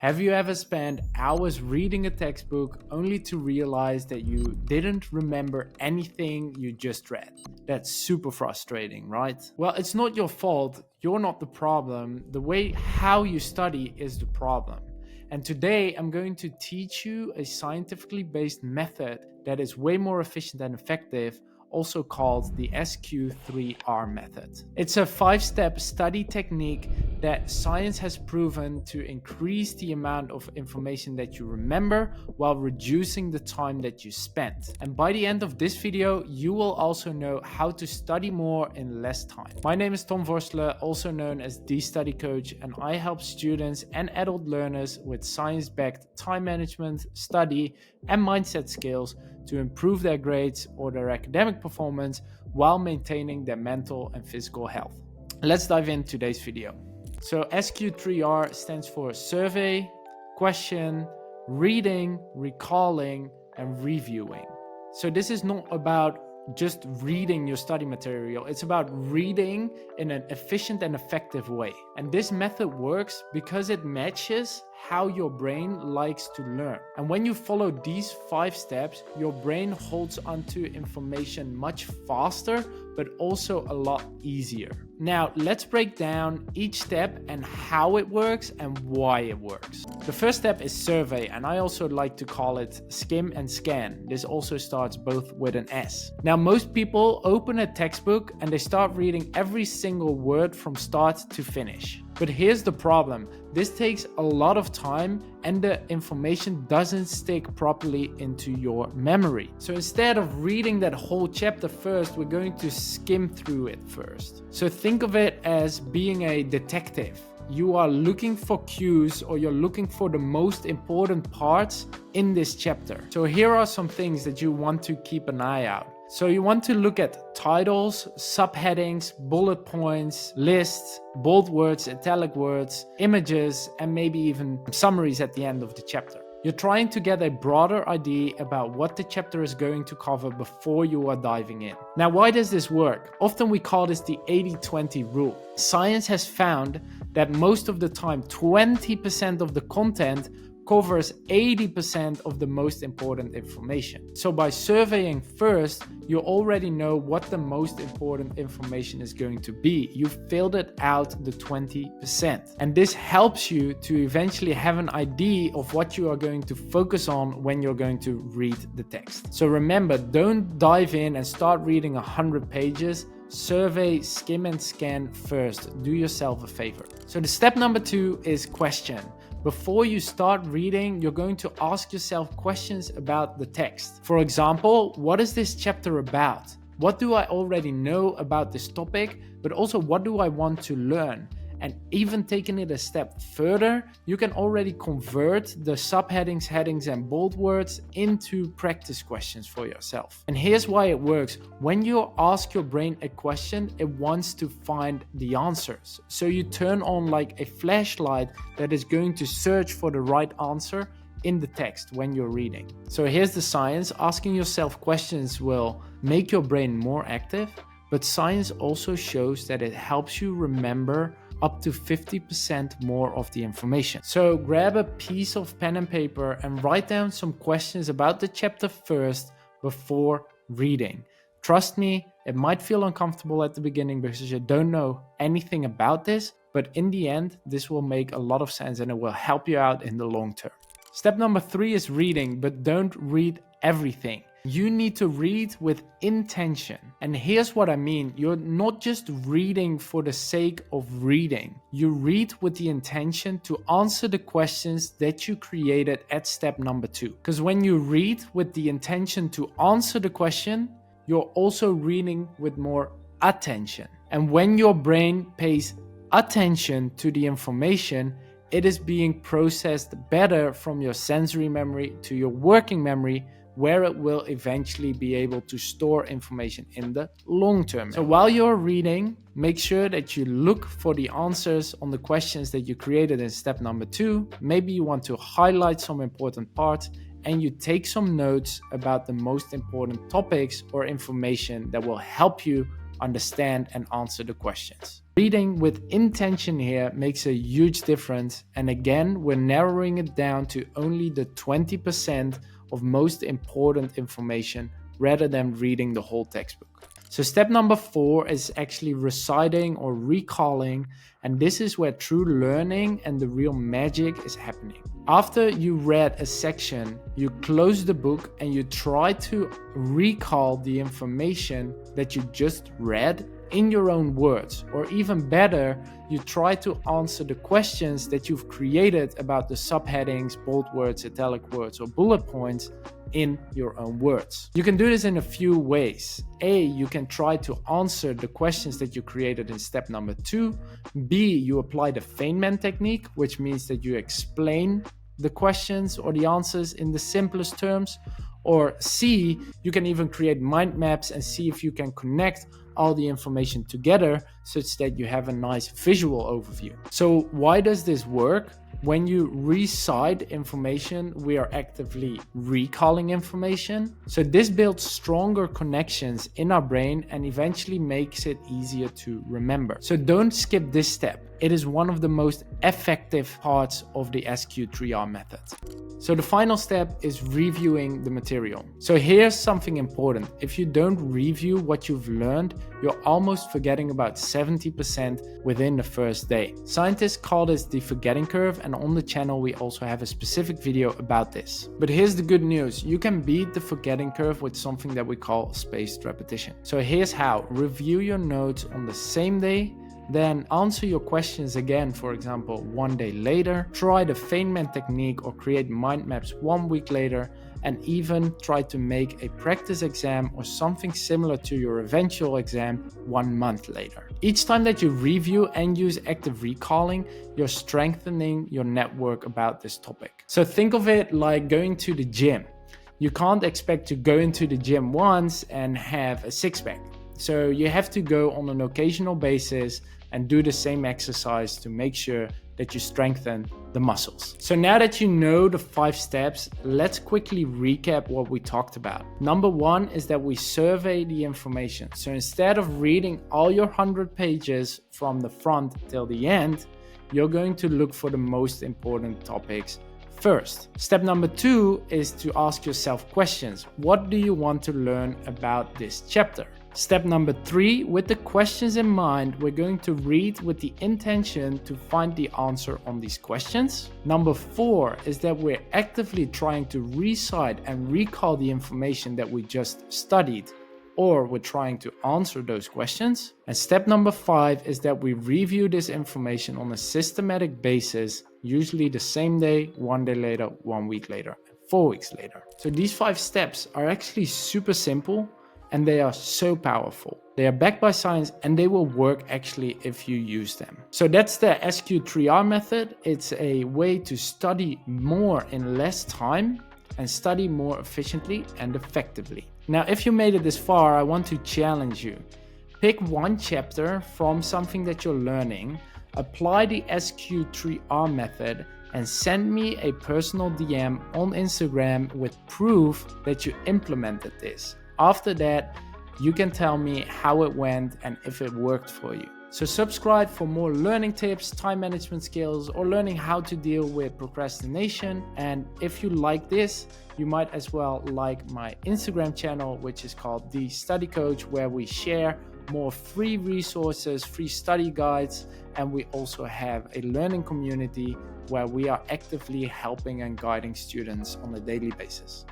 Have you ever spent hours reading a textbook only to realize that you didn't remember anything you just read? That's super frustrating, right? Well, it's not your fault. You're not the problem. The way how you study is the problem. And today I'm going to teach you a scientifically based method that is way more efficient and effective, also called the SQ3R method. It's a 5-step study technique that science has proven to increase the amount of information that you remember while reducing the time that you spend. And by the end of this video, you will also know how to study more in less time. My name is Tom Vorsler, also known as the Study Coach, and I help students and adult learners with science-backed time management, study, and mindset skills to improve their grades or their academic performance while maintaining their mental and physical health. Let's dive into today's video. So SQ3R stands for survey, question, reading, recalling, and reviewing. So this is not about just reading your study material. It's about reading in an efficient and effective way. And this method works because it matches how your brain likes to learn. And when you follow these 5 steps, your brain holds onto information much faster, but also a lot easier. Now, let's break down each step and how it works and why it works. The first step is survey, and I also like to call it skim and scan. This also starts both with an S. Now, most people open a textbook and they start reading every single word from start to finish. But here's the problem. This takes a lot of time and the information doesn't stick properly into your memory. So instead of reading that whole chapter first, we're going to skim through it first. So think of it as being a detective. You are looking for cues, or you're looking for the most important parts in this chapter. So here are some things that you want to keep an eye out. So you want to look at titles, subheadings, bullet points, lists, bold words, italic words, images, and maybe even summaries at the end of the chapter. You're trying to get a broader idea about what the chapter is going to cover before you are diving in. Now, why does this work? Often we call this the 80-20 rule. Science has found that most of the time, 20% of the content covers 80% of the most important information. So by surveying first, you already know what the most important information is going to be. You've filtered out the 20%. And this helps you to eventually have an idea of what you are going to focus on when you're going to read the text. So remember, don't dive in and start reading 100 pages. Survey, skim and scan first. Do yourself a favor. So the step number 2 is question. Before you start reading, you're going to ask yourself questions about the text. For example, what is this chapter about? What do I already know about this topic? But also, what do I want to learn? And even taking it a step further, you can already convert the subheadings, headings, and bold words into practice questions for yourself. And here's why it works. When you ask your brain a question, it wants to find the answers. So you turn on like a flashlight that is going to search for the right answer in the text when you're reading. So here's the science. Asking yourself questions will make your brain more active, but science also shows that it helps you remember up to 50% more of the information. So grab a piece of pen and paper and write down some questions about the chapter first before reading. Trust me, it might feel uncomfortable at the beginning because you don't know anything about this, but in the end, this will make a lot of sense and it will help you out in the long term. Step number 3 is reading, but don't read everything. You need to read with intention. And here's what I mean. You're not just reading for the sake of reading. You read with the intention to answer the questions that you created at step number 2. Because when you read with the intention to answer the question, you're also reading with more attention. And when your brain pays attention to the information, it is being processed better from your sensory memory to your working memory, where it will eventually be able to store information in the long term. So while you're reading, make sure that you look for the answers on the questions that you created in step number 2. Maybe you want to highlight some important parts and you take some notes about the most important topics or information that will help you understand and answer the questions. Reading with intention here makes a huge difference, and again, we're narrowing it down to only the 20% of most important information rather than reading the whole textbook. So step number 4 is actually reciting or recalling, and this is where true learning and the real magic is happening. After you read a section, you close the book and you try to recall the information that you just read in your own words, or even better, you try to answer the questions that you've created about the subheadings, bold words, italic words, or bullet points in your own words. You can do this in a few ways. A, you can try to answer the questions that you created in step number 2. B, you apply the Feynman technique, which means that you explain the questions or the answers in the simplest terms. Or C, you can even create mind maps and see if you can connect all the information together such that you have a nice visual overview. So why does this work? When you recite information, we are actively recalling information. So this builds stronger connections in our brain and eventually makes it easier to remember. So don't skip this step. It is one of the most effective parts of the SQ3R method. So the final step is reviewing the material. So here's something important. If you don't review what you've learned, you're almost forgetting about 70% within the first day. Scientists call this the forgetting curve, and on the channel we also have a specific video about this. But here's the good news. You can beat the forgetting curve with something that we call spaced repetition. So here's how. Review your notes on the same day, then answer your questions again, for example, 1 day later. Try the Feynman technique or create mind maps 1 week later, and even try to make a practice exam or something similar to your eventual exam 1 month later. Each time that you review and use active recalling, you're strengthening your network about this topic. So think of it like going to the gym. You can't expect to go into the gym once and have a six-pack. So you have to go on an occasional basis and do the same exercise to make sure that you strengthen the muscles. So now that you know the 5 steps, let's quickly recap what we talked about. Number 1 is that we survey the information. So instead of reading all your 100 pages from the front till the end, you're going to look for the most important topics first. Step number 2 is to ask yourself questions. What do you want to learn about this chapter? Step number 3, with the questions in mind, we're going to read with the intention to find the answer on these questions. Number 4 is that we're actively trying to recite and recall the information that we just studied, or we're trying to answer those questions. And step number 5 is that we review this information on a systematic basis, usually the same day, 1 day later, 1 week later, 4 weeks later. So these 5 steps are actually super simple, and they are so powerful. They are backed by science and they will work actually if you use them. So that's the SQ3R method. It's a way to study more in less time and study more efficiently and effectively. Now, if you made it this far, I want to challenge you. Pick one chapter from something that you're learning, apply the SQ3R method, and send me a personal DM on Instagram with proof that you implemented this. After that, you can tell me how it went and if it worked for you. So subscribe for more learning tips, time management skills, or learning how to deal with procrastination. And if you like this, you might as well like my Instagram channel, which is called The Study Coach, where we share more free resources, free study guides, and we also have a learning community where we are actively helping and guiding students on a daily basis.